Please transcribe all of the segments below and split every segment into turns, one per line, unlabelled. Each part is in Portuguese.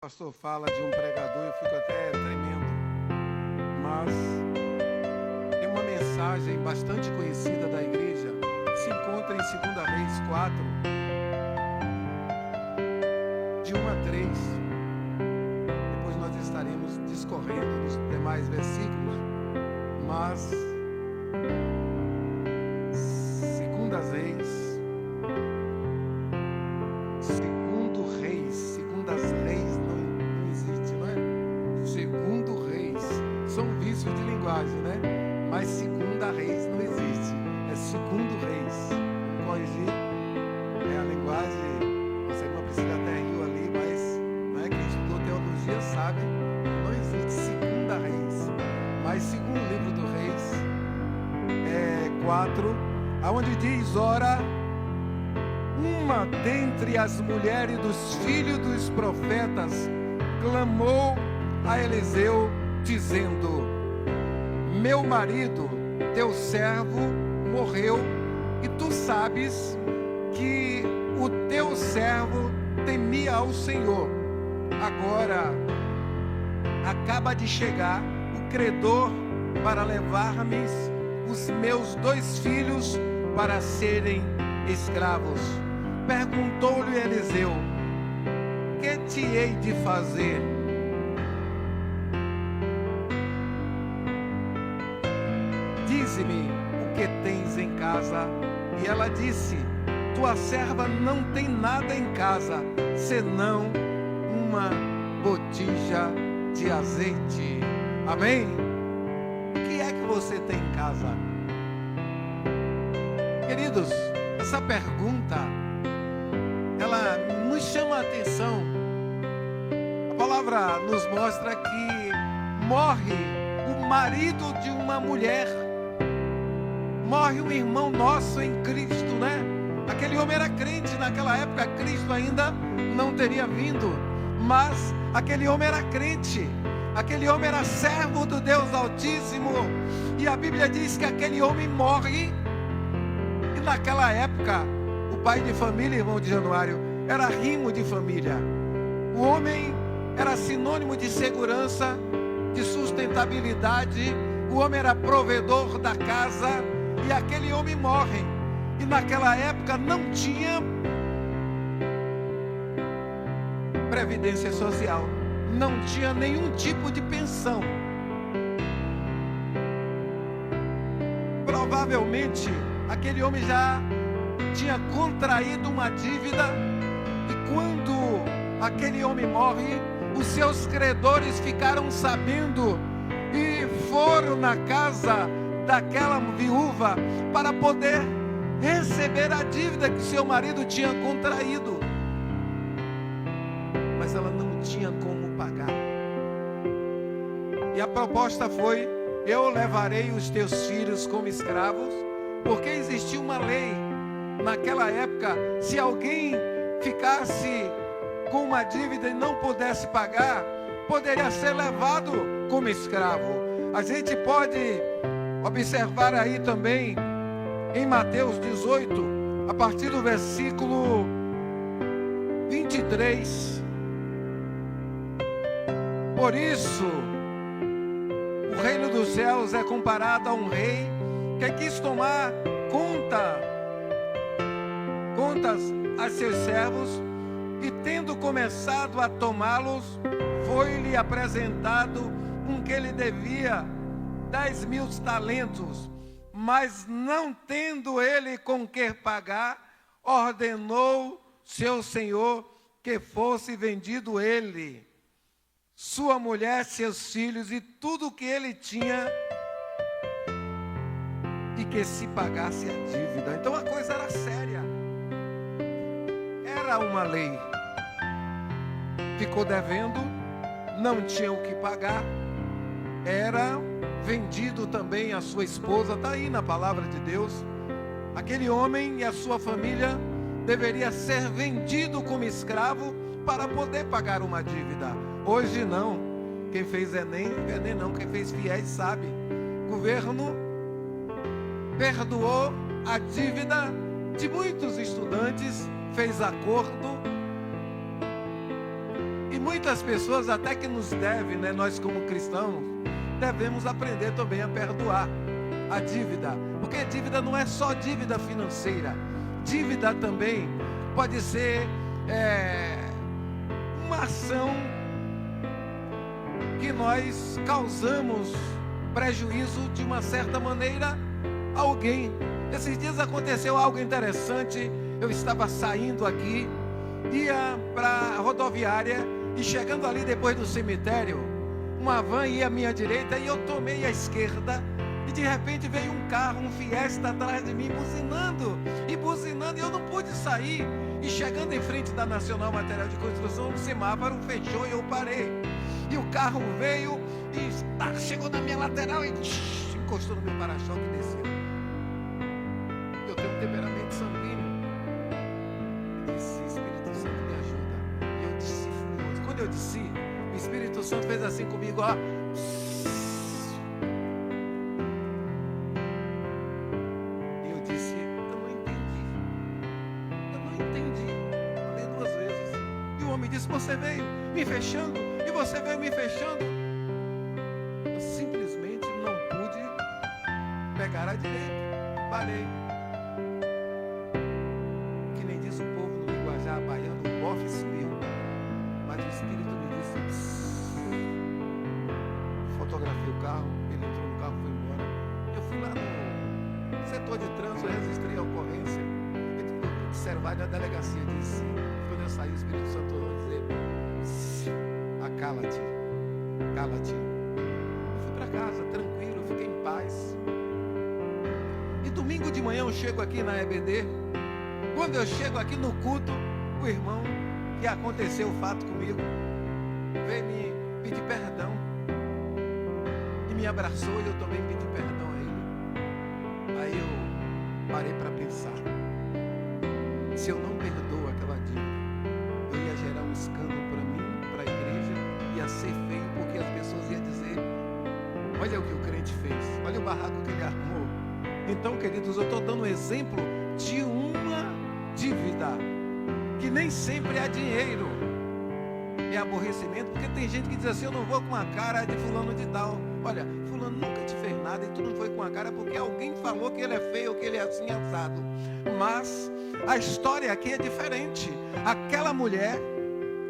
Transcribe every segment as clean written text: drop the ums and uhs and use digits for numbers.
O pastor fala de um pregador, eu fico até tremendo. Mas tem uma mensagem bastante conhecida da igreja, que se encontra em 2 Reis 4, de 1 a 3. Depois nós estaremos discorrendo nos demais versículos, mas 2 Reis, Segundas Reis não existe, não é? Segundo Reis, são vícios de linguagem, né? Mas Segunda Reis não existe, é Segundo Reis. Vamos corrigir, a linguagem, nossa irmã Priscila até riu ali, mas não é quem estudou teologia sabe, não existe Segunda Reis. Mas segundo o livro do Reis, 4, aonde diz, ora, uma dentre as mulheres dos filhos dos profetas clamou a Eliseu, dizendo: meu marido, teu servo, morreu, e tu sabes que o teu servo temia ao Senhor. Agora acaba de chegar o credor para levar-me os meus 2 filhos para serem escravos. Perguntou-lhe Eliseu: que te hei de fazer? Dize-me o que tens em casa. E ela disse: tua serva não tem nada em casa, senão uma botija de azeite. Amém? O que é que você tem em casa? Queridos, essa pergunta, ela nos chama a atenção. A palavra nos mostra que morre o marido de uma mulher, morre um irmão nosso em Cristo, né? Aquele homem era crente naquela época, Cristo ainda não teria vindo, mas aquele homem era crente, aquele homem era servo do Deus Altíssimo, e a Bíblia diz que aquele homem morre. E naquela época, o pai de família, irmão de Januário, era rimo de família. O homem era sinônimo de segurança, de sustentabilidade. O homem era provedor da casa, e aquele homem morre. E naquela época não tinha previdência social, não tinha nenhum tipo de pensão. Provavelmente aquele homem já tinha contraído uma dívida, e quando aquele homem morre, os seus credores ficaram sabendo e foram na casa daquela viúva para poder receber a dívida que seu marido tinha contraído, mas ela não tinha como pagar. E a proposta foi: eu levarei os teus filhos como escravos, porque existia uma lei naquela época, se alguém ficasse com uma dívida e não pudesse pagar, poderia ser levado como escravo. A gente pode observar aí também em Mateus 18, a partir do versículo 23. Por isso, o reino dos céus é comparado a um rei que quis tomar contas a seus servos, e tendo começado a tomá-los, foi-lhe apresentado um que lhe devia 10.000 talentos, mas não tendo ele com que pagar, ordenou seu senhor que fosse vendido ele, sua mulher, seus filhos e tudo o que ele tinha, e que se pagasse a dívida. Então a coisa era séria, era uma lei. Ficou devendo, não tinha o que pagar, era vendido também a sua esposa. Está aí na palavra de Deus. Aquele homem e a sua família deveria ser vendido como escravo para poder pagar uma dívida. Hoje não. Quem fez Enem não, quem fez Fiéis sabe. O governo perdoou a dívida de muitos estudantes, fez acordo, e muitas pessoas até que nos devem, né? Nós como cristãos, devemos aprender também a perdoar a dívida. Porque dívida não é só dívida financeira. Dívida também pode ser uma ação que nós causamos prejuízo de uma certa maneira a alguém. Esses dias aconteceu algo interessante. Eu estava saindo aqui, ia para a rodoviária e chegando ali depois do cemitério, uma van ia à minha direita e eu tomei a esquerda e de repente veio um carro, um Fiesta atrás de mim, buzinando, e eu não pude sair. E chegando em frente da Nacional Material de Construção, um semáforo fechou e eu parei. E o carro veio e chegou na minha lateral e encostou no meu para-choque e desceu. Eu tenho um temperamento sanguíneo. Eu disse, Espírito Santo, me ajuda. E eu desci furioso. Quando eu desci, o Espírito Santo fez assim comigo, ó. E eu disse, eu não entendi. Falei 2 vezes. E o homem disse, você veio me fechando, e você veio me fechando. Eu simplesmente não pude pegar a direita. Parei. Que nem diz o povo no linguajar baiano, o bofe subiu. Mas o Espírito me disse, fotografei o carro, ele entrou no carro e foi embora. Eu fui lá no setor de trânsito, registrei a ocorrência, observar na delegacia, disse, quando eu saí, o Espírito Santo vai dizer, cala-te. Eu fui para casa, tranquilo, fiquei em paz. E domingo de manhã eu chego aqui na EBD. Quando eu chego aqui no culto, o irmão que aconteceu o fato comigo veio me pedir perdão e me abraçou, e eu também pedi perdão a ele. Aí eu parei para pensar, se eu não perdoo aquela dívida, eu ia gerar um escândalo para mim, para a igreja, ia ser feio, porque as pessoas iam dizer, olha o que o crente fez, olha o barraco que ele arrumou. Então, queridos, eu estou dando um exemplo de uma dívida que nem sempre é dinheiro, é aborrecimento, porque tem gente que diz assim, eu não vou com a cara de fulano de tal. Olha, fulano nunca te fez nada e tu não foi com a cara porque alguém falou que ele é feio, que ele é assim assado. Mas a história aqui é diferente. Aquela mulher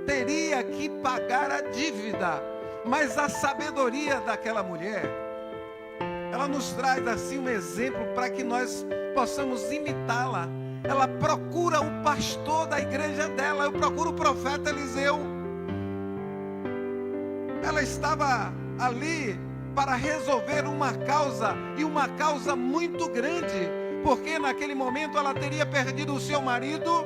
teria que pagar a dívida, mas a sabedoria daquela mulher, ela nos traz assim um exemplo para que nós possamos imitá-la. Ela procura o pastor da igreja dela, eu procuro o profeta Eliseu. Ela estava ali para resolver uma causa, e uma causa muito grande, porque naquele momento ela teria perdido o seu marido,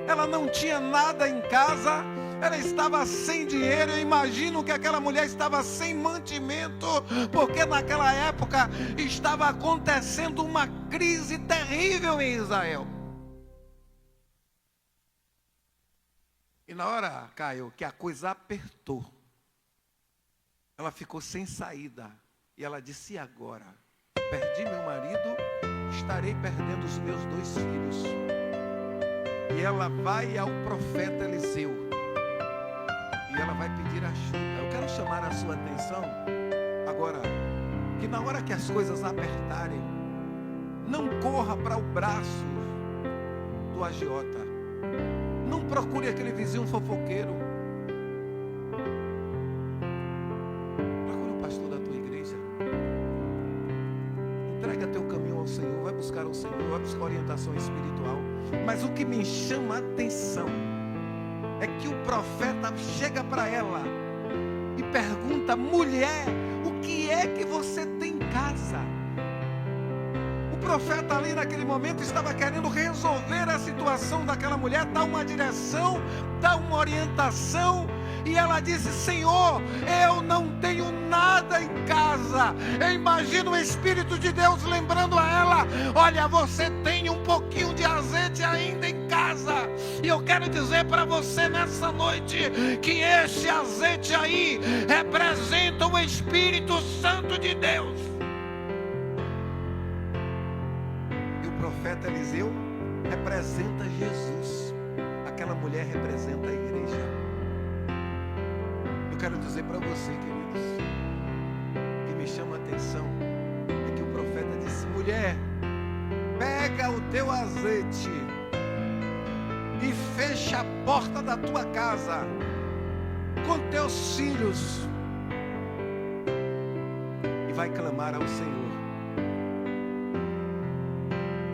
ela não tinha nada em casa, ela estava sem dinheiro. Eu imagino que aquela mulher estava sem mantimento, porque naquela época estava acontecendo uma crise terrível em Israel. E na hora, Caio, que a coisa apertou, ela ficou sem saída. E ela disse, e agora? Perdi meu marido, estarei perdendo os meus 2 filhos. E ela vai ao profeta Eliseu. E ela vai pedir ajuda. Eu quero chamar a sua atenção agora, que na hora que as coisas apertarem, não corra para o braço do agiota. Não procure aquele vizinho fofoqueiro. Procure o pastor da tua igreja. Entrega teu caminho ao Senhor. Vai buscar o Senhor, vai buscar orientação espiritual. Mas o que me chama a atenção é que o profeta chega para ela e pergunta, mulher, o que é que você tem em casa? O profeta ali naquele momento estava querendo resolver a situação daquela mulher, dar uma direção, dar uma orientação. E ela disse, Senhor, eu não tenho nada em casa. Eu imagino o Espírito de Deus lembrando a ela, olha, você tem um pouquinho de azeite ainda em casa. E eu quero dizer para você nessa noite, que esse azeite aí representa o Espírito Santo de Deus. E o profeta Eliseu representa Jesus. Aquela mulher representa a igreja. Eu quero dizer para você, queridos, o que me chama a atenção é que o profeta disse: mulher, pega o teu azeite e fecha a porta da tua casa com teus filhos e vai clamar ao Senhor.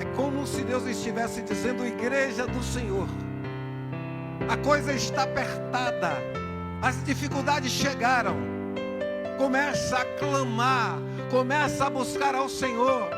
É como se Deus estivesse dizendo: igreja do Senhor, a coisa está apertada, as dificuldades chegaram, começa a clamar, começa a buscar ao Senhor.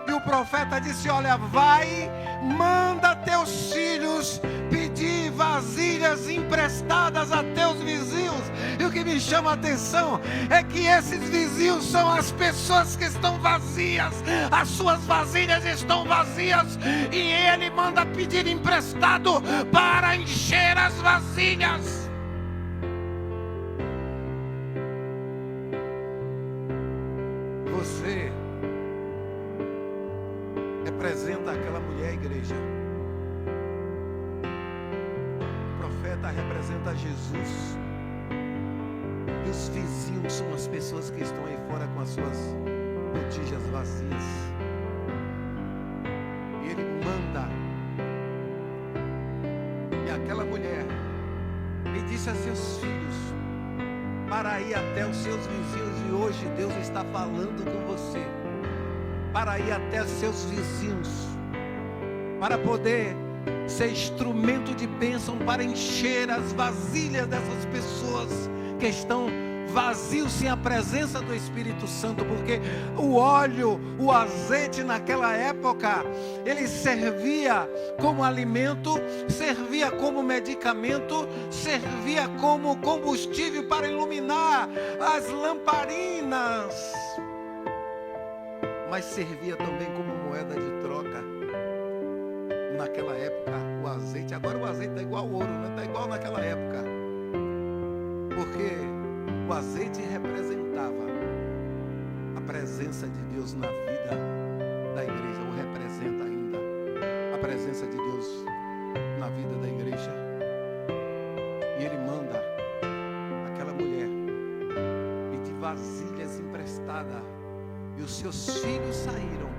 E o profeta disse: olha, vai, manda teus filhos pedir vasilhas emprestadas a teus vizinhos. E o que me chama a atenção é que esses vizinhos são as pessoas que estão vazias, as suas vasilhas estão vazias, e ele manda pedir emprestado para encher as vasilhas. Você representa aquela mulher, igreja. O profeta representa Jesus. E os vizinhos são as pessoas que estão aí fora com as suas botijas vazias. E ele manda. E aquela mulher me disse a seus filhos para ir até os seus vizinhos. E hoje Deus está falando com você, para ir até os seus vizinhos, para poder ser instrumento de bênção, para encher as vasilhas dessas pessoas que estão vazios sem a presença do Espírito Santo. Porque o óleo, o azeite naquela época, ele servia como alimento, servia como medicamento, servia como combustível para iluminar as lamparinas, mas servia também como moeda de troca. Naquela época, o azeite, agora o azeite está igual ao ouro, não está igual naquela época, porque o azeite representava a presença de Deus na vida da igreja, ou representa ainda a presença de Deus na vida da igreja. E ele manda aquela mulher pedir vasilhas emprestadas, e os seus filhos saíram.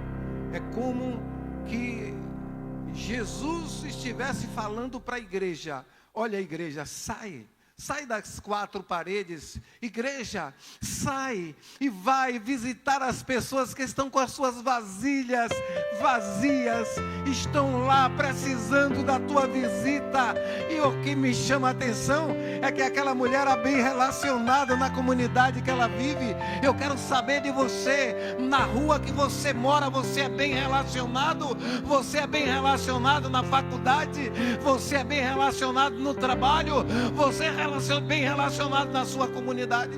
É como que Jesus estivesse falando para a igreja: olha, igreja, sai das quatro paredes, igreja, sai e vai visitar as pessoas que estão com as suas vasilhas vazias, estão lá precisando da tua visita. E o que me chama a atenção é que aquela mulher era bem relacionada na comunidade que ela vive. Eu quero saber de você, na rua que você mora, você é bem relacionado? Você é bem relacionado na faculdade? Você é bem relacionado no trabalho? Você é bem relacionado na sua comunidade?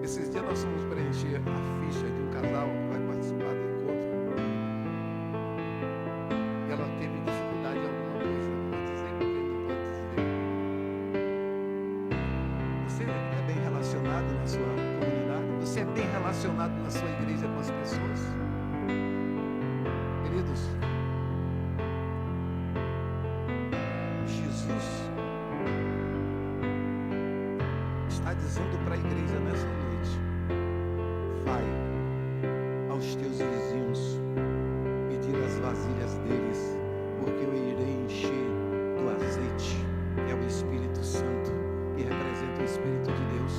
Esses dias nós fomos preencher a ficha de um casal que vai participar do encontro, e ela teve dificuldade em alguma coisa. Não vou dizer porque não pode dizer. Você é bem relacionado na sua comunidade? Você é bem relacionado na sua igreja com as pessoas? Queridos, Jesus está dizendo para a igreja nessa noite: vai aos teus vizinhos pedir as vasilhas deles, porque eu irei encher do azeite, que é o Espírito Santo, que representa o Espírito de Deus.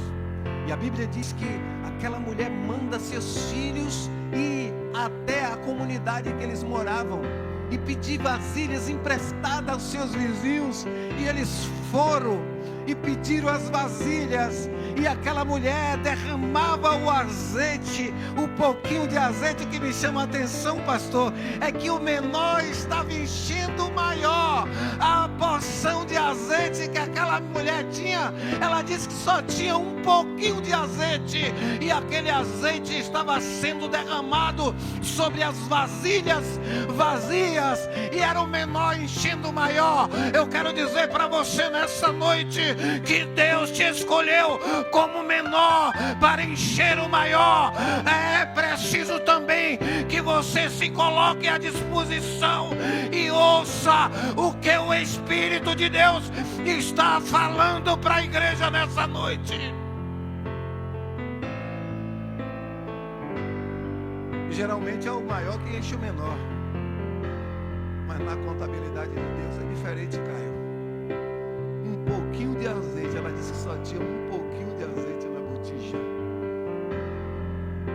E a Bíblia diz que aquela mulher manda seus filhos ir até a comunidade que eles moravam e pedir vasilhas emprestadas aos seus vizinhos. E eles foram e pediram as vasilhas, e aquela mulher derramava o azeite, o pouquinho de azeite. Que me chama a atenção, pastor, é que o menor estava enchendo o maior. A porção de azeite que aquela mulher tinha, ela disse que só tinha um pouquinho de azeite, e aquele azeite estava sendo derramado sobre as vasilhas vazias, e era o menor enchendo o maior. Eu quero dizer para você nessa noite que Deus te escolheu como menor para encher o maior. É preciso também que você se coloque à disposição e ouça o que o Espírito de Deus está falando para a igreja nessa noite. Geralmente é o maior que enche o menor, mas na contabilidade de Deus é diferente, Caio. Um pouquinho de azeite, ela disse que só tinha um pouquinho de azeite na botija,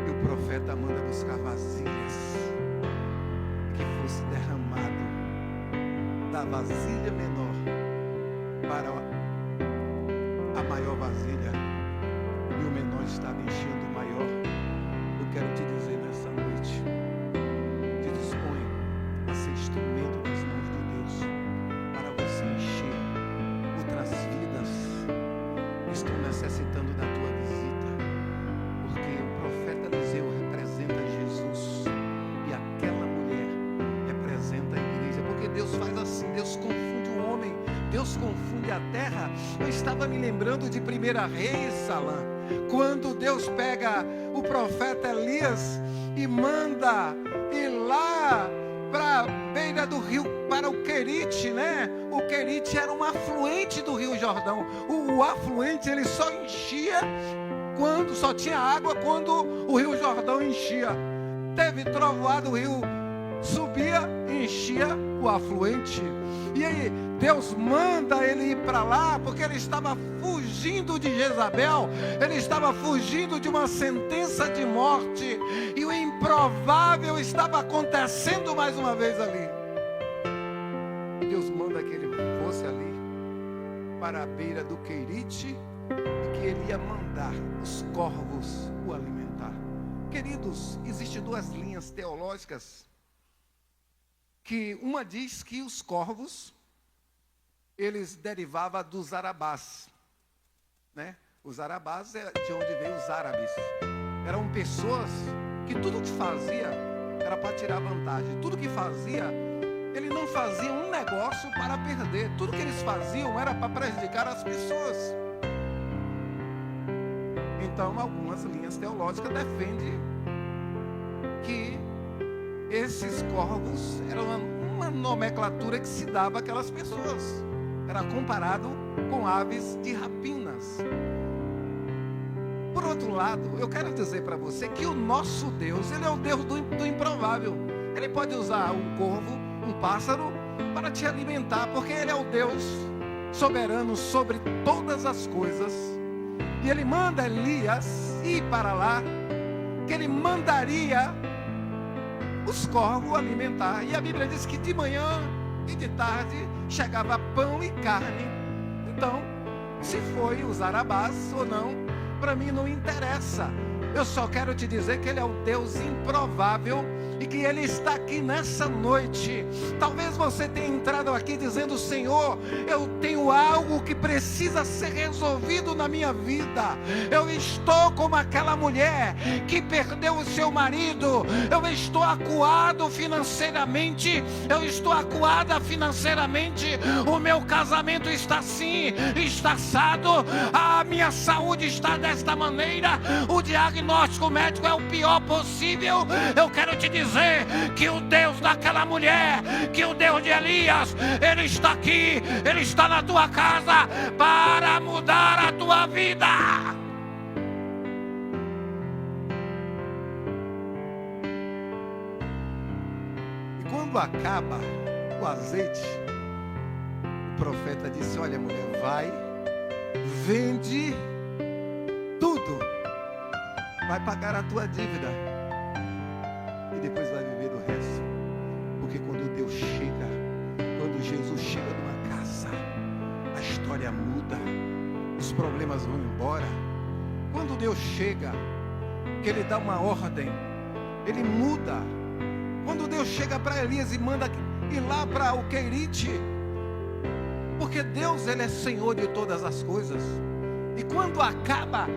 e o profeta manda buscar vasilhas que fosse derramado da vasilha menor para a maior vasilha, e o menor estava enchendo o maior. Eu quero te dizer nessa noite, te dispõe a ser instrumento nas mãos de Deus para você encher. Outras vidas estão necessitando da tua visita, porque o profeta Eliseu representa Jesus e aquela mulher representa a igreja, porque Deus faz assim, Deus confunde o homem, Deus confunde a terra. Eu estava me lembrando de 1 Reis, Salã, quando Deus pega o profeta Elias e manda ir lá para a beira do rio, para o Querite, né? O Querite era um afluente do Rio Jordão. O afluente ele só enchia quando só tinha água, quando o Rio Jordão enchia. Teve trovoada, o rio subia e enchia o afluente. E aí Deus manda ele ir para lá, porque ele estava fugindo de Jezabel, ele estava fugindo de uma sentença de morte, e o improvável estava acontecendo mais uma vez ali. E Deus manda que ele fosse ali para a beira do Querite, e que ele ia mandar os corvos o alimentar. Queridos, existem duas linhas teológicas, que uma diz que os corvos, eles derivavam dos arabás, né? Os arabás é de onde veio os árabes. Eram pessoas que tudo que fazia era para tirar vantagem. Tudo que fazia, ele não fazia um negócio para perder. Tudo que eles faziam era para prejudicar as pessoas. Então, algumas linhas teológicas defendem que esses corvos eram uma nomenclatura que se dava àquelas pessoas. Era comparado com aves de rapinas. Por outro lado, eu quero dizer para você que o nosso Deus, ele é o Deus do improvável. Ele pode usar um corvo, um pássaro, para te alimentar, porque ele é o Deus soberano sobre todas as coisas. E ele manda Elias ir para lá, que ele mandaria os corvos alimentar. E a Bíblia diz que de manhã e de tarde chegava pão e carne. Então, se foi os arabás ou não, para mim não interessa. Eu só quero te dizer que ele é o Deus improvável e que ele está aqui nessa noite. Talvez você tenha entrado aqui dizendo: Senhor, eu tenho algo que precisa ser resolvido na minha vida. Eu estou como aquela mulher que perdeu o seu marido. Eu estou acuado financeiramente. Eu estou acuada financeiramente. O meu casamento está assim, está assado. A minha saúde está desta maneira. O diagnóstico médico é o pior possível. Eu quero te dizer que o Deus daquela mulher, que o Deus de Elias, ele está aqui, ele está na tua casa para mudar a tua vida. E quando acaba o azeite, o profeta disse: olha, mulher, vai, vende tudo, vai pagar a tua dívida e depois vai viver do resto. Porque quando Deus chega, quando Jesus chega numa casa, a história muda, os problemas vão embora. Quando Deus chega, que ele dá uma ordem, ele muda. Quando Deus chega para Elias e manda ir lá para o Querite, porque Deus, ele é Senhor de todas as coisas. E quando acaba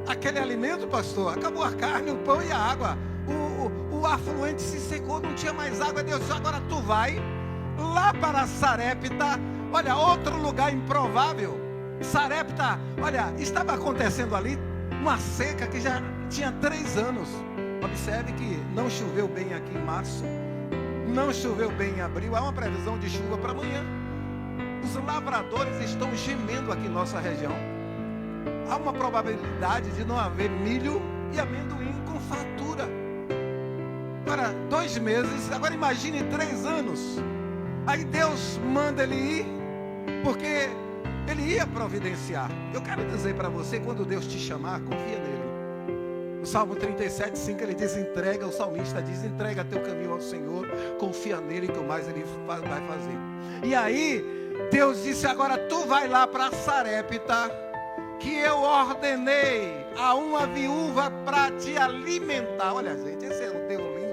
aquele alimento, pastor, acabou a carne, o pão e a água, o afluente se secou, não tinha mais água. Deus disse: agora tu vai lá para Sarepta. Olha, outro lugar improvável. Sarepta, olha, estava acontecendo ali uma seca que já tinha 3 anos. Observe que não choveu bem aqui em março, não choveu bem em abril, há uma previsão de chuva para amanhã. Os lavradores estão gemendo aqui em nossa região. Há uma probabilidade de não haver milho e amendoim com fartura. Agora, 2 meses, agora imagine 3 anos. Aí Deus manda ele ir, porque ele ia providenciar. Eu quero dizer para você, quando Deus te chamar, confia nele. No Salmo 37:5 ele diz, entrega, o salmista diz, entrega teu caminho ao Senhor, confia nele que o mais ele vai fazer. E aí, Deus disse, agora tu vai lá para Sarepta, que eu ordenei a uma viúva para te alimentar. Olha, gente, esse é um Deus lindo.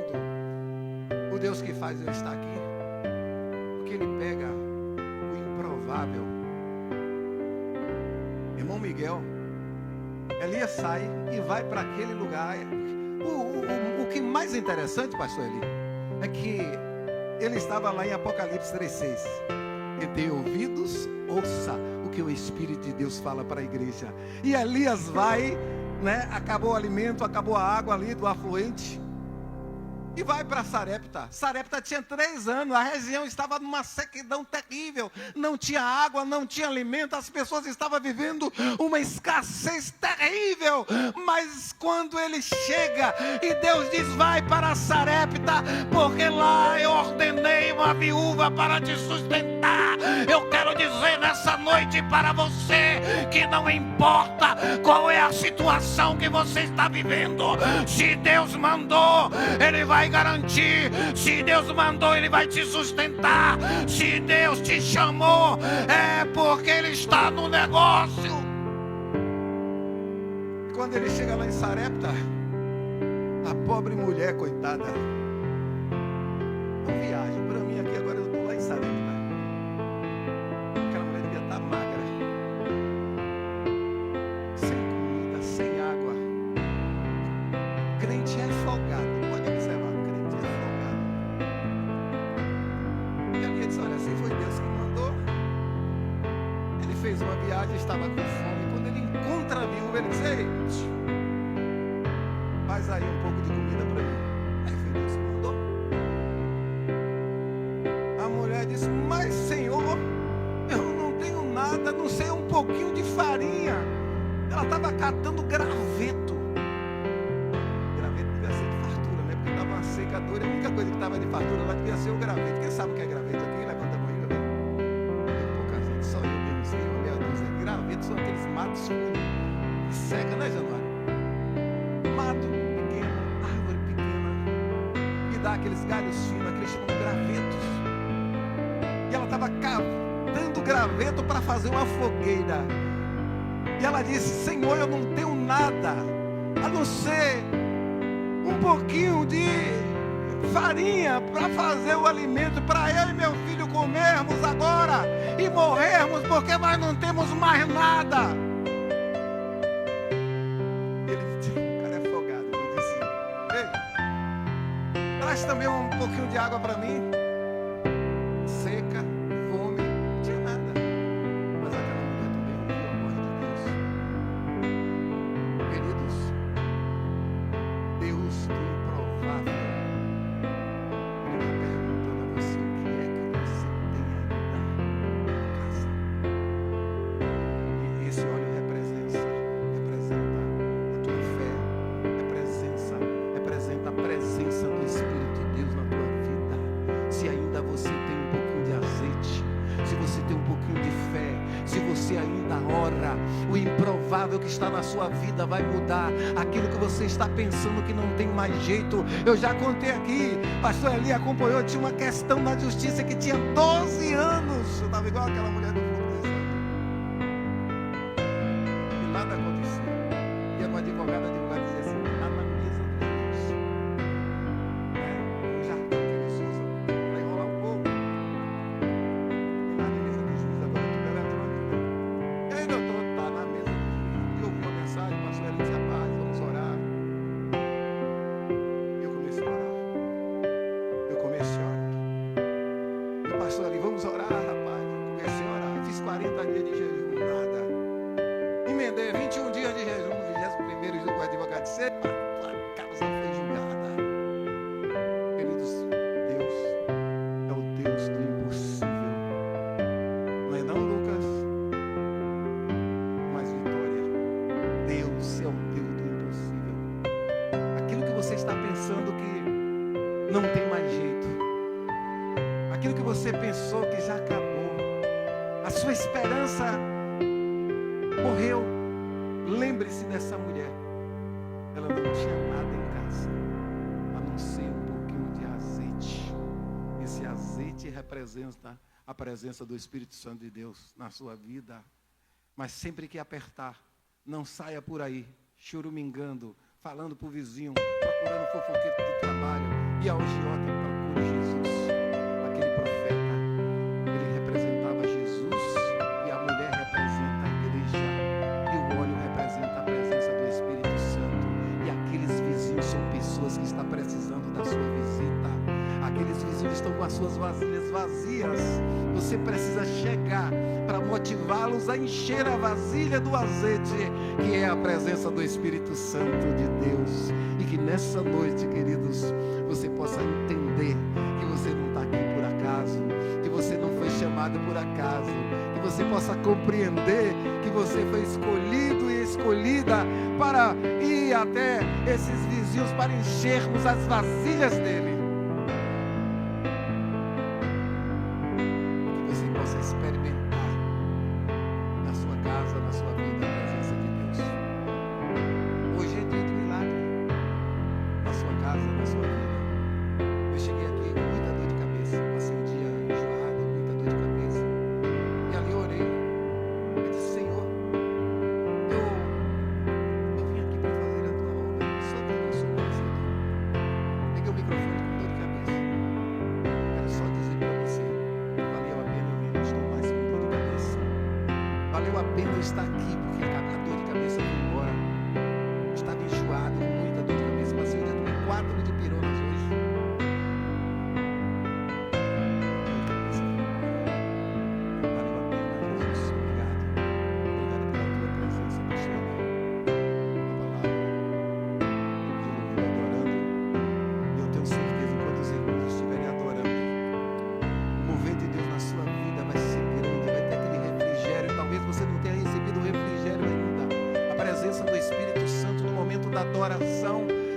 O Deus que faz eu estar aqui. Porque ele pega o improvável. Irmão Miguel, Elias sai e vai para aquele lugar. O que mais interessante, pastor Eli, é que ele estava lá em Apocalipse 3:6. Quem tem ouvidos, ouça o que o Espírito de Deus fala para a igreja. E Elias vai, né? Acabou o alimento, acabou a água ali do afluente. E vai para Sarepta. Sarepta tinha 3 anos, a região estava numa sequidão terrível. Não tinha água, não tinha alimento, as pessoas estavam vivendo uma escassez terrível. Mas quando ele chega e Deus diz, vai para Sarepta, porque lá eu ordenei uma viúva para te sustentar. Eu quero dizer nessa noite para você, que não importa qual é a situação que você está vivendo, se Deus mandou, Ele vai garantir. Se Deus mandou, Ele vai te sustentar. Se Deus te chamou, é porque Ele está no negócio. Quando ele chega lá em Sarepta, a pobre mulher, coitada, não viaja. Para mim aqui agora, eu estou lá em Sarepta. Aquela mulher devia estar magra, sem comida, sem água. Crente é folgado. Pode observar, crente é folgado. E ali ele disse, olha, assim foi Deus que mandou. Ele fez uma viagem, estava com fome. Quando ele encontra a viúva, ele diz, ei, faz aí um pouco de comida para mim. Aí foi Deus que mandou. A mulher disse, mas Senhor, eu não tenho nada, não sei, um pouquinho de farinha. Ela estava catando graveto. Graveto devia ser de fartura, né? Porque estava uma secadora. A única coisa que estava de fartura lá devia ser o graveto. Quem sabe o que é graveto aqui? Levanta a mão aí, tem pouca gente, só eu mesmo sei, uma meia dúzia. Graveto são aqueles matos finos que seca, né, Januário? Mato pequeno, árvore pequena, que dá aqueles galhos finos, aqueles chamam gravetos. E ela estava cavando graveto para fazer uma fogueira. E ela disse, Senhor, eu não tenho nada, a não ser um pouquinho de farinha para fazer o alimento, para eu e meu filho comermos agora e morrermos, porque nós não temos mais nada. Ele disse, o cara é afogado. Ele disse, ei, traz também um pouquinho de água para mim. Seca, fome, não tinha nada. Mas aquela mulher também ouviu a voz de Deus. Queridos, Deus do improvável, Ele está perguntando a você, o que é que você tem ainda na casa? E esse óleo representa a tua fé, representa a presença do Espírito de Deus na tua vida. Se ainda você tem um pouquinho de azeite, se você tem um pouquinho de fé, se você ainda ora, o improvável que está na sua vida vai mudar. Aquilo que você está pensando que não tem mais jeito, eu já contei aqui, pastor Eli acompanhou, tinha uma questão na justiça que tinha 12 anos, eu estava igual aquela mulher do fundo desse ano, e nada acontecia. Ia no advogado dizia assim, está na mesa do juiz, um jargão que eles usam para enrolar o povo. E lá na mesa do juiz agora tudo eletrônico, né? E aí, doutor, está na mesa do juiz. E ouviu uma mensagem, pastor Eli disse, rapaz, vamos orar. E eu comecei a orar. E o pastor Eli, vamos orar, rapaz. Eu comecei a orar. Fiz 40 dias de jejum, nada. Emendei 21 dias de jejum, no 21º, o advogado disse, tua causa foi julgada. Queridos, Deus é o Deus do impossível. Não é não, Lucas? Mas Vitória, Deus é o Deus do impossível. Aquilo que você está pensando que não tem mais jeito, aquilo que você pensou que já acabou, a sua esperança morreu. Lembre-se dessa mulher. Ela não tinha nada em casa, a não ser um pouquinho de azeite. Esse azeite representa a presença do Espírito Santo de Deus na sua vida. Mas sempre que apertar, não saia por aí chorumingando, falando para o vizinho, procurando fofoqueiro de trabalho. E a agiota, procure Jesus. Aquele profeta, ele representava Jesus, e a mulher representa a igreja, e o óleo representa a presença do Espírito Santo. E aqueles vizinhos são pessoas que estão precisando da sua visita. Aqueles vizinhos estão com as suas vasilhas vazias. Você precisa chegar para motivá-los a encher a vasilha do azeite, que é a presença do Espírito Santo de Deus. E que nessa noite, queridos, você possa entender que você não está aqui por acaso, que você não foi chamado por acaso, que você possa compreender que você foi escolhido e escolhida para ir até esses vizinhos, para enchermos as vasilhas dele. Que você possa experimentar na sua casa, na sua vida, a presença de Deus. Hoje é dia de milagre na sua casa, na sua vida. Eu cheguei aqui com muita dor de cabeça, passei o dia enjoado, muita dor de cabeça. E ali eu orei. Eu disse, Senhor, eu vim aqui para fazer a tua obra, só que eu não sou fazedor. Peguei o microfone com dor de cabeça. Quero só dizer para você que valeu a pena eu vir, não estou mais com dor de cabeça. Valeu a pena eu estar aqui, porque a dor de cabeça foi embora. Estava enjoado, com muita dor de cabeça, passei o dia com 4 de pironas hoje.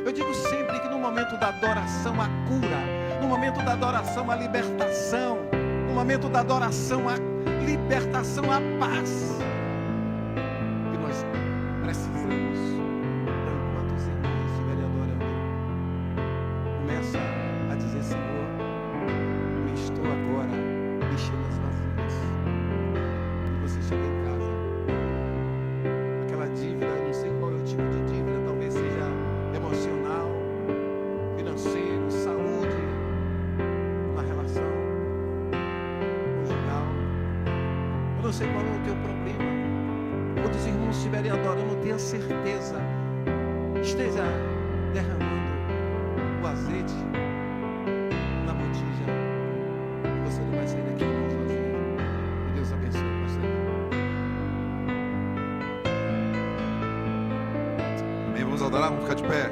Eu digo sempre que no momento da adoração há cura, no momento da adoração há libertação, no momento da adoração há libertação, há paz. E nós precisamos, enquanto os irmãos estiverem adorando, começa a dizer, Senhor, eu estou agora mexendo as vasilhas. E você chega em casa, aquela dívida, eu não sei qual é o tipo de dívida, talvez seja emocional, financeiro, saúde, uma relação conjugal. Eu não sei qual é o teu problema. Quando os irmãos estiverem adorando, tenha certeza, esteja derramando o azeite na botija, e você não vai sair daqui mãos vazias. Que Deus abençoe você.
Amém, vamos adorar, vamos ficar de pé.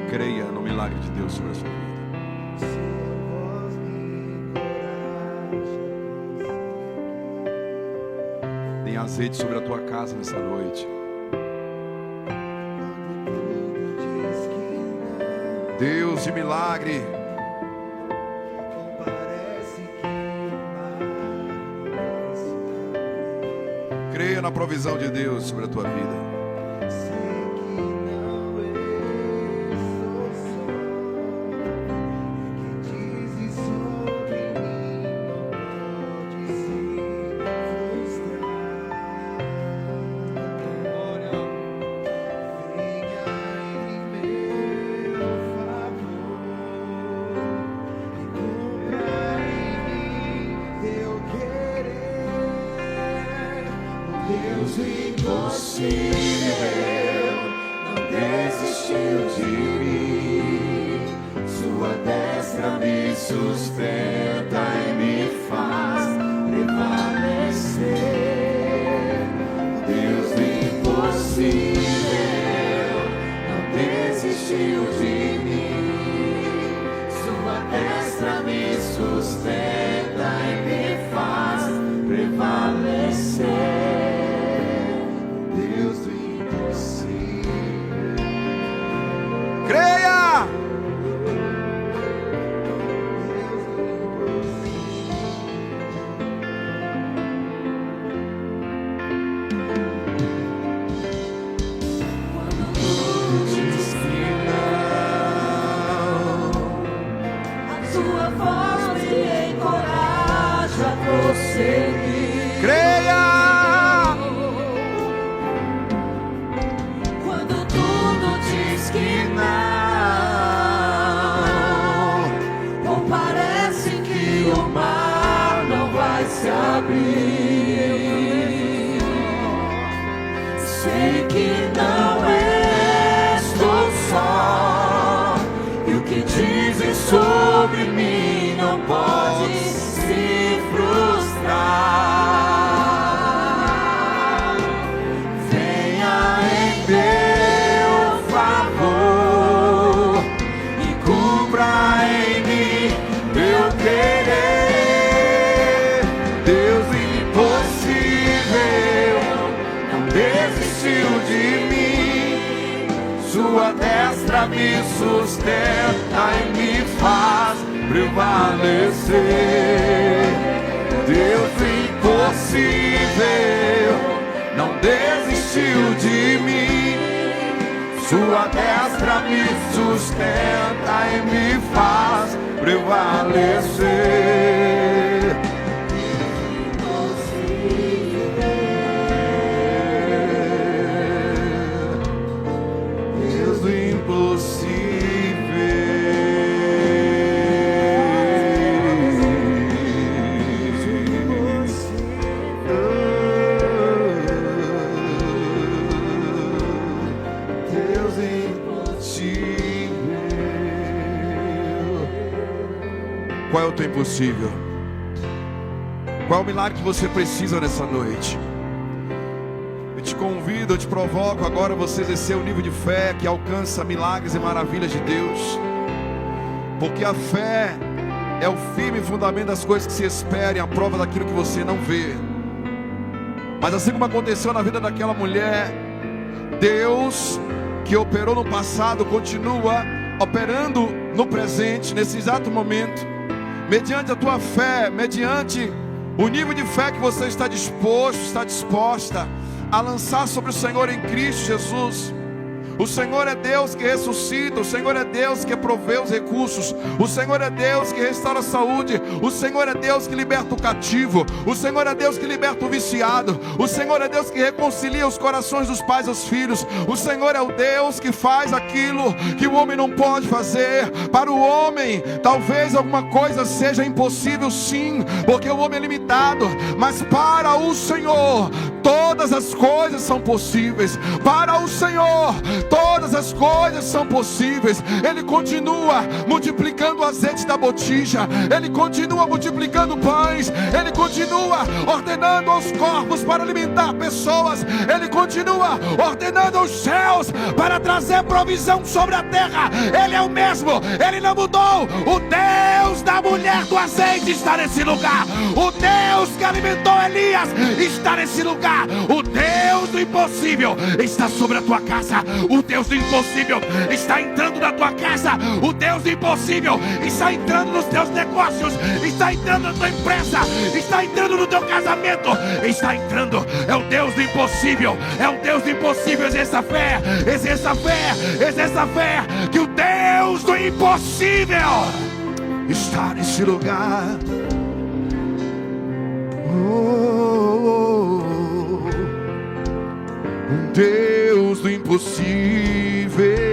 Creia no milagre de Deus sobre a sua vida. Tem azeite sobre a tua casa nessa noite. Deus de milagre. Creia na provisão de Deus sobre a tua vida.
Deus impossível não desistiu de mim, sua destra me sustenta e me faz prevalecer. Deus do impossível não desistiu de mim. Sua destra me sustenta e me faz prevalecer. Deus do impossível.
Creia!
Creia! Quando tudo diz que não, ou parece que o mar não vai se abrir, sei que não estou só, e o que dizem sobre mim não pode se frustrar. Venha em meu favor e cumpra em mim meu querer. Deus impossível não desistiu de mim. Sua destra me sustenta e me faz prevalecer. Deus impossível não desistiu de mim. Sua destra me sustenta e me faz prevalecer. Deus do impossível.
Qual é o teu impossível? Qual é o milagre que você precisa nessa noite? Eu te convido, eu te provoco agora você exercer o nível de fé que alcança milagres e maravilhas de Deus. Porque a fé é o firme fundamento das coisas que se esperam, a prova daquilo que você não vê. Mas assim como aconteceu na vida daquela mulher, Deus que operou no passado continua operando no presente, nesse exato momento. Mediante a tua fé, mediante o nível de fé que você está disposto, está disposta a lançar sobre o Senhor em Cristo Jesus. O Senhor é Deus que ressuscita, o Senhor é Deus que provê os recursos, o Senhor é Deus que restaura a saúde, o Senhor é Deus que liberta o cativo, o Senhor é Deus que liberta o viciado, o Senhor é Deus que reconcilia os corações dos pais aos filhos, o Senhor é o Deus que faz aquilo que o homem não pode fazer. Para o homem, talvez alguma coisa seja impossível, sim, porque o homem é limitado, mas para o Senhor, todas as coisas são possíveis. Para o Senhor, todas as coisas são possíveis. Ele continua multiplicando o azeite da botija, Ele continua multiplicando pães, Ele continua ordenando aos corpos para alimentar pessoas, Ele continua ordenando aos céus para trazer provisão sobre a terra. Ele é o mesmo, Ele não mudou. O Deus da mulher do azeite está nesse lugar. O Deus que alimentou Elias está nesse lugar. O Deus do impossível está sobre a tua casa. O Deus do impossível está entrando na tua casa. O Deus do impossível está entrando nos teus negócios, está entrando na tua empresa, está entrando no teu casamento, está entrando. É o Deus do impossível, é o Deus do impossível. Exerça a fé, exerça a fé, exerça a fé, que o Deus do impossível está nesse lugar. Deus do impossível.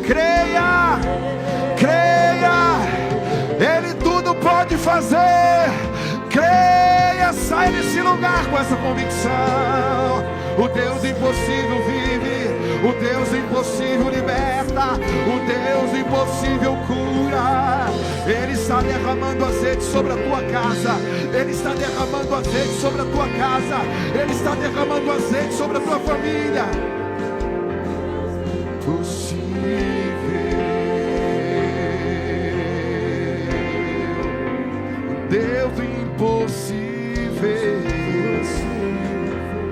Creia, Ele tudo pode fazer. Saia desse lugar com essa convicção. O Deus impossível vive, o Deus impossível liberta, o Deus impossível cura. Ele está derramando azeite sobre a tua casa, Ele está derramando azeite sobre a tua casa, Ele está derramando azeite sobre a tua família. Deus impossível,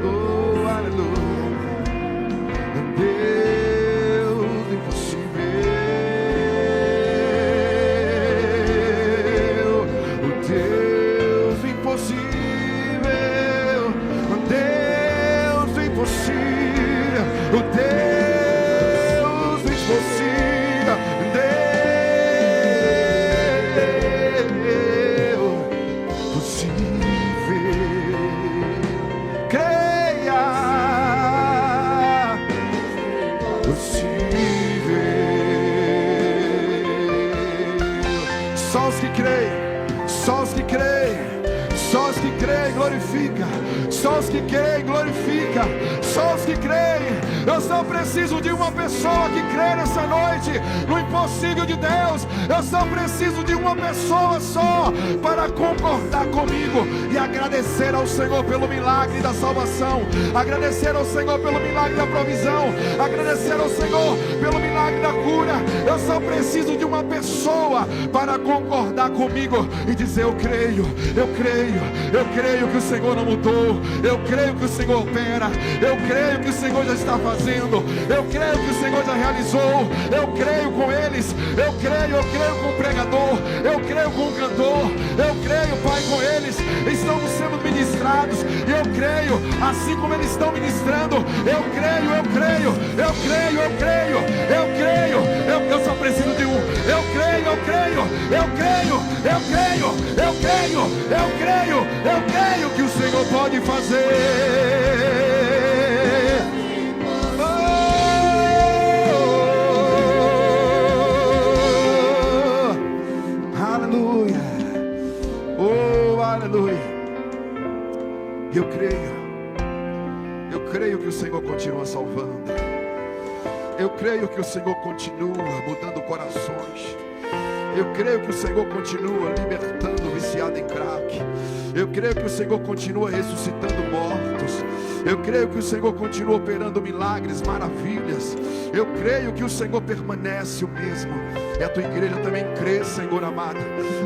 oh aleluia, Deus impossível, o Deus impossível, o Deus impossível, o Deus impossível, glorifica. Só os que creem, glorifica. Só os que creem. Eu só preciso de uma pessoa que crê nessa noite no impossível de Deus. Eu só preciso de uma pessoa só para concordar comigo e agradecer ao Senhor pelo milagre da salvação, agradecer ao Senhor pelo milagre da provisão, agradecer ao Senhor pelo milagre da cura. Eu só preciso de uma pessoa para concordar comigo e dizer: eu creio, eu creio, eu creio que o Senhor não mudou, eu creio que o Senhor opera, eu creio que o Senhor já está fazendo, eu creio que o Senhor já realizou, eu creio com eles, eu creio com o pregador, eu creio com o cantor, eu creio, Pai, com eles, estamos sendo ministrados, e eu creio, assim como eles estão ministrando, eu creio, eu só preciso de um, eu creio que o Senhor pode fazer. Aleluia, oh aleluia. Eu creio que o Senhor continua salvando, eu creio que o Senhor continua mudando corações, eu creio que o Senhor continua libertando o viciado em crack, eu creio que o Senhor continua ressuscitando mortos, eu creio que o Senhor continua operando milagres, maravilhas, eu creio que o Senhor permanece o mesmo. E a tua igreja também crê, Senhor amado,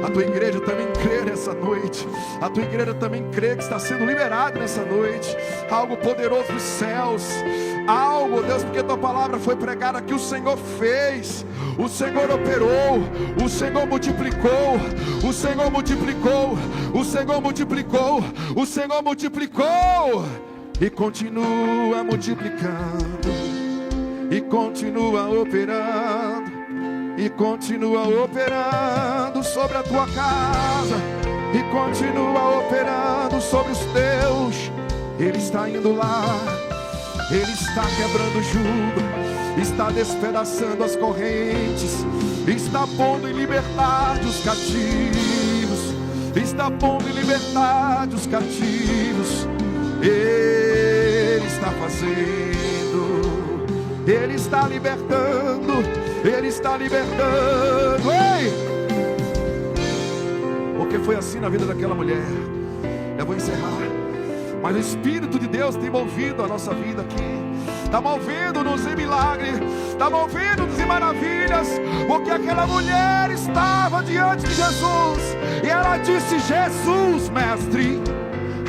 a tua igreja também crê nessa noite, a tua igreja também crê que está sendo liberado nessa noite, algo poderoso dos céus, algo, Deus, porque a tua palavra foi pregada que o Senhor fez, o Senhor operou, o Senhor multiplicou, o Senhor multiplicou, o Senhor multiplicou, o Senhor multiplicou, e continua multiplicando, e continua operando, e continua operando sobre a tua casa, e continua operando sobre os teus. Ele está indo lá, Ele está quebrando o jugo, está despedaçando as correntes, está pondo em liberdade os cativos, está pondo em liberdade os cativos. Ele está fazendo, Ele está libertando, Ele está libertando. Ei! Porque foi assim na vida daquela mulher. Eu vou encerrar, mas o Espírito de Deus tem movido a nossa vida aqui, está movendo-nos em milagre, está movendo-nos em maravilhas, porque aquela mulher estava diante de Jesus, e ela disse: Jesus, mestre,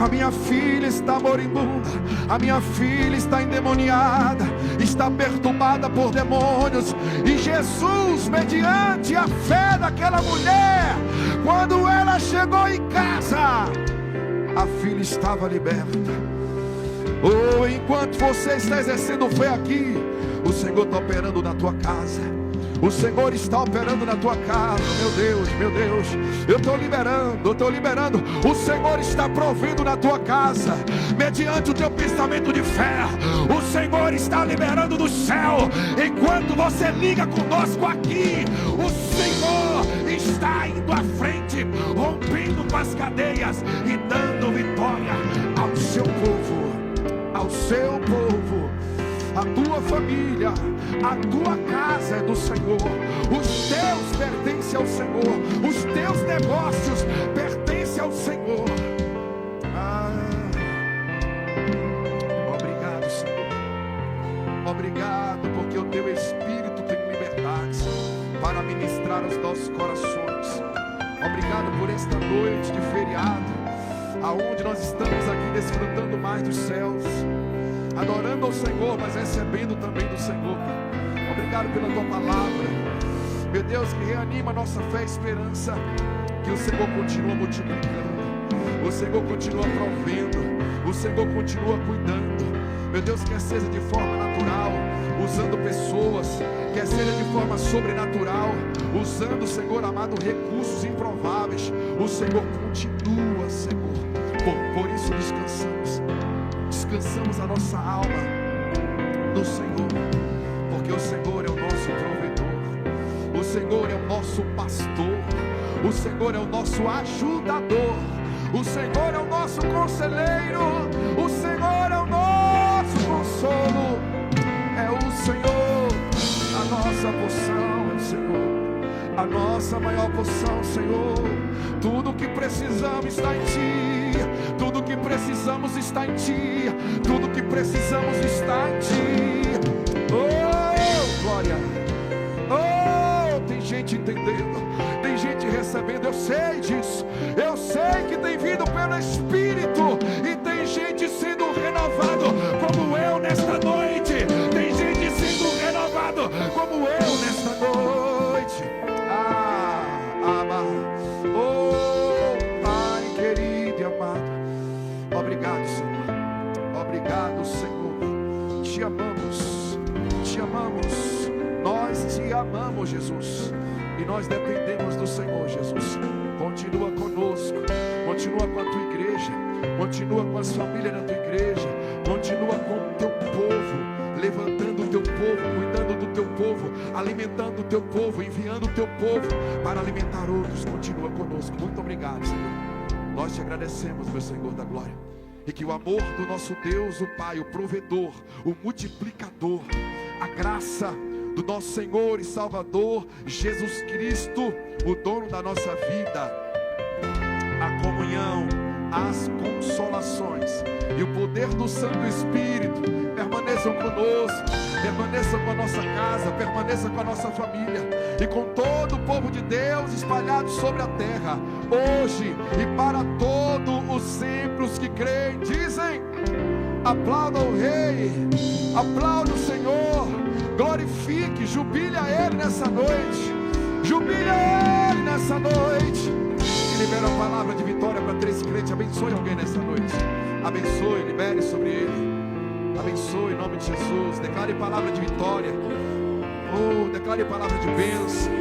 a minha filha está moribunda, a minha filha está endemoniada, está perturbada por demônios. E Jesus, mediante a fé daquela mulher, quando ela chegou em casa, a filha estava liberta. Enquanto você está exercendo fé aqui, o Senhor está operando na tua casa, O Senhor está operando na tua casa. Meu Deus, meu Deus. Eu estou liberando. O Senhor está provendo na tua casa, mediante o teu pensamento de fé. O Senhor está liberando do céu. Enquanto você liga conosco aqui, o Senhor está indo à frente, rompendo com as cadeias e dando vitória ao seu povo, ao seu povo. A tua família, a tua casa é do Senhor. Os teus pertencem ao Senhor. Os teus negócios pertencem ao Senhor. Obrigado, Senhor. Obrigado porque o teu Espírito tem liberdade para ministrar os nossos corações. Obrigado por esta noite de feriado, aonde nós estamos aqui desfrutando mais dos céus, adorando ao Senhor, mas recebendo também do Senhor. Obrigado pela tua palavra, meu Deus, que reanima a nossa fé e esperança. Que o Senhor continua multiplicando, o Senhor continua provendo, o Senhor continua cuidando. Meu Deus, quer seja de forma natural, usando pessoas, quer seja de forma sobrenatural, usando, Senhor amado, recursos improváveis. O Senhor continua, Senhor. Por isso descansamos a nossa alma no Senhor, porque o Senhor é o nosso provedor, o Senhor é o nosso pastor, o Senhor é o nosso ajudador, o Senhor é o nosso conselheiro, o Senhor é o nosso consolo. É o Senhor, a nossa porção é o Senhor, a nossa maior porção, Senhor. Tudo que precisamos está em Ti, tudo que precisamos está em Ti, tudo que precisamos está em Ti. Oh, glória! Oh, tem gente entendendo, tem gente recebendo. Eu sei disso, eu sei que tem vindo pelo Espírito, e tem gente sendo renovado como eu nesta noite. Tem gente sendo renovado como eu nesta noite. Oh, Pai querido e amado, obrigado, Senhor. Obrigado, Senhor. Te amamos, te amamos. Nós te amamos, Jesus, e nós dependemos do Senhor, Jesus. Continua conosco, continua com a tua igreja, continua com as famílias da tua igreja, continua com o teu povo, levantando o teu povo, cuidando do teu povo, alimentando o teu povo, enviando o teu povo para alimentar outros. Continua conosco. Muito obrigado, Senhor. Nós te agradecemos, meu Senhor da glória, e que o amor do nosso Deus, o Pai, o provedor, o multiplicador, a graça do nosso Senhor e Salvador Jesus Cristo, o dono da nossa vida, a comunhão, as consolações e o poder do Santo Espírito permaneçam conosco, permaneçam com a nossa casa, permaneçam com a nossa família e com todo o povo de Deus espalhado sobre a terra, hoje e para todos os sempre. Os que creem dizem: aplauda o Rei, aplauda o Senhor, glorifique, jubile a Ele nessa noite, jubile a Ele nessa noite. E libera a palavra de vitória para 3 crentes. Abençoe alguém nessa noite, abençoe, libere sobre ele, abençoe em nome de Jesus. Declare palavra de vitória, oh, declare palavra de bênção.